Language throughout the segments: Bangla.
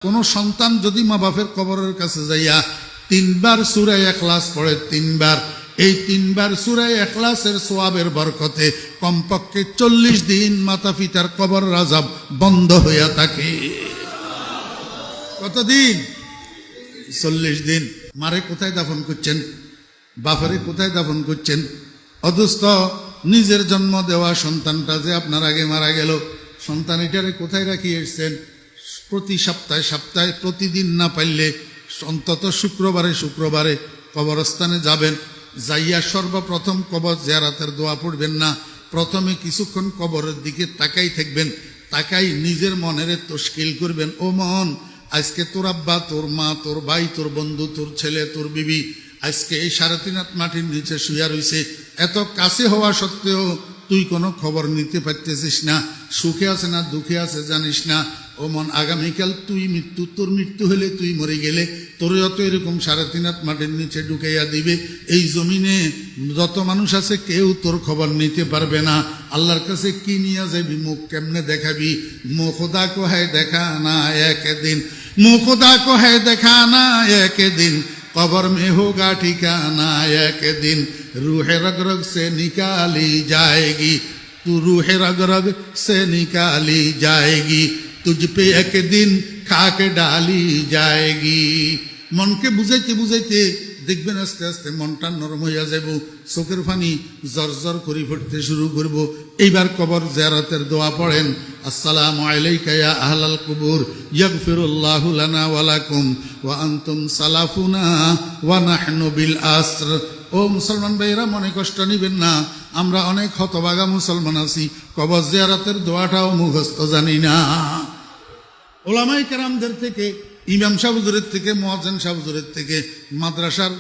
কোন সন্তান যদি মা বাপের কবরের কাছে যাইয়া 3 বার সূরা ইখলাস পড়ে, 3 বার, এই 3 বার সূরা ইখলাসের সওয়াবের বরকতে কমপক্ষে 40 দিন মাতা পিতার কবর আযাব বন্ধ হইয়া থাকে। কতদিন? 40 দিন। মারে কোথায় দাফন করছেন? বাপরে কোথায় দাফন করছেন? অথচ নিজের জন্ম দেওয়া সন্তানটা যে আপনার আগে মারা গেল, সন্তান এটারে কোথায় রাখিয়ে এসছেন? প্রতি সপ্তাহে প্রতিদিন না পারলে অন্তত শুক্রবারে কবরস্থানে যাবেন, যাইয়া সর্বপ্রথম কবর জিয়ারতের দোয়া পড়বেন না, প্রথমে কিছুক্ষণ কবরের দিকে তাকাই থাকবেন, তাকাই নিজের মনের তশকিল করবেন, ও মন, আজকে তোর আব্বা, তোর মা, তোর ভাই, তোর বন্ধু, তোর ছেলে, তোর বিবি আজকে এই 3.5 হাত মাটির নিচে শুয়া রইছে। এত কাছে হওয়া সত্ত্বেও তুই কোনো খবর নিতে পারতেছিস না, সুখে আছে না দুঃখে আছে জানিস না। ও মন, আগামীকাল তোর মৃত্যু হলে, তুই মরে গেলে তোরও তো এরকম 3.5 হাত মাটির নিচে ঢুকাইয়া দিবে। এই জমিনে যত মানুষ আছে কেউ তোর খবর নিতে পারবে না। আল্লাহর কাছে কি নিয়ে যাবি? মুখ কেমনে দেখাবি? মুখ খোদা কো হ্যায় দেখা না একদিন, মুখ খোদা কো হ্যায় দেখা না একদিন, कब्र में होगा ठिकाना एक दिन, रूह रग रग से निकाली जाएगी, तू रूह रग रग से निकाली जाएगी, तुझ पे एक दिन खाक डाली जाएगी। मन के बुझाइते बुझाइते দেখবেন আস্তে আস্তে মনটা নরম হইয়া যাব, চোখের পানি জরজর করে পড়তে শুরু করব। এইবার কবর জিয়ারতের দোয়া পড়েন, আসসালামু আলাইকা ইয়া আহলাল কুবুর ইয়াগফিরুল্লাহু লানা ওয়া লাকুম ওয়া আনতুম সালাফুনা ওয়া নাহনু বিল আসর। ও মুসলমান ভাইরা, মনে কষ্ট নিবেন না, আমরা অনেক হতভাগা মুসলমান আছি, কবর জিয়ারতের দোয়াটাও মুখস্থ জানি না। ওলামায়ে কেরামদের থেকে, ইমাম সাহেব হুজুরের থেকে, মুয়াজ্জিন সাহেব হুজুরের থেকে, মাদ্রাসার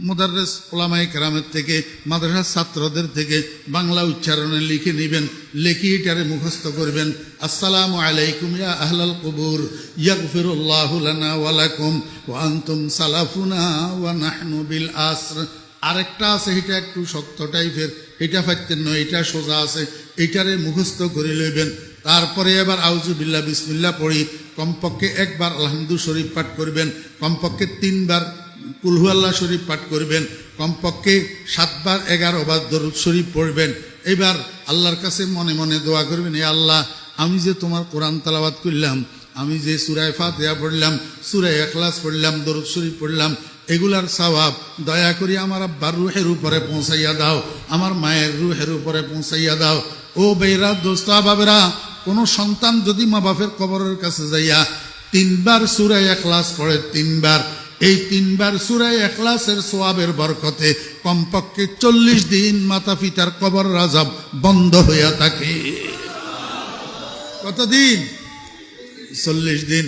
মুদাররিস ওলামায়ে কেরামের থেকে, মাদ্রাসার ছাত্রদের থেকে বাংলা উচ্চারণে লিখে নেবেন, লিখে এটারে মুখস্থ করবেন। আসসালামু আলাইকুম ইয়া আহলাল কুবুর ইয়াগফিরুল্লাহু লানা ওয়া লাকুম ওয়া আনতুম সালাফুনা ওয়া নাহনু বিল আসর। আরেকটা আছে, এটা একটু শক্ত টাইপের, এটা পাইতেন নয়, এটা সোজা আছে, এটারে মুখস্থ করে লইবেন। তারপরে এবার আউযুবিল্লাহ বিসমিল্লাহ পড়ি, কমপক্ষে 1 বার আলহামদু শরীফ পাঠ করবেন, কমপক্ষে 3 বার কুল হুয়াল্লাহ শরীফ পাঠ করবেন, কমপক্ষে 7 বার 11 বার দরুদ শরীফ পড়বেন। এবার আল্লাহর কাছে মনে মনে দোয়া করবেন, হে আল্লাহ, আমি যে তোমার কোরআন তেলাওয়াত করলাম, আমি যে সূরা ফাতিহা পড়লাম, সূরা ইখলাস পড়লাম, দরুদ শরীফ পড়লাম, এগুলার সওয়াব দয়া করে আমার আব্বার রূহের উপরে পৌঁছাইয়া দাও, আমার মায়ের রূহের উপরে পৌঁছাইয়া দাও। ও বেরা, দোস্ত বাবেরা, কোন সন্তান যদি মা বাপের কবরের কাছে যাইয়া 3 বার সূরা ইখলাস পড়ে, 3 বার, এই 3 বার সূরা ইখলাসের সওয়াবের বরকতে কমপক্ষে 40 দিন মাতা পিতার কবর আযাব বন্ধ হইয়া থাকে। কতদিন? 40 দিন।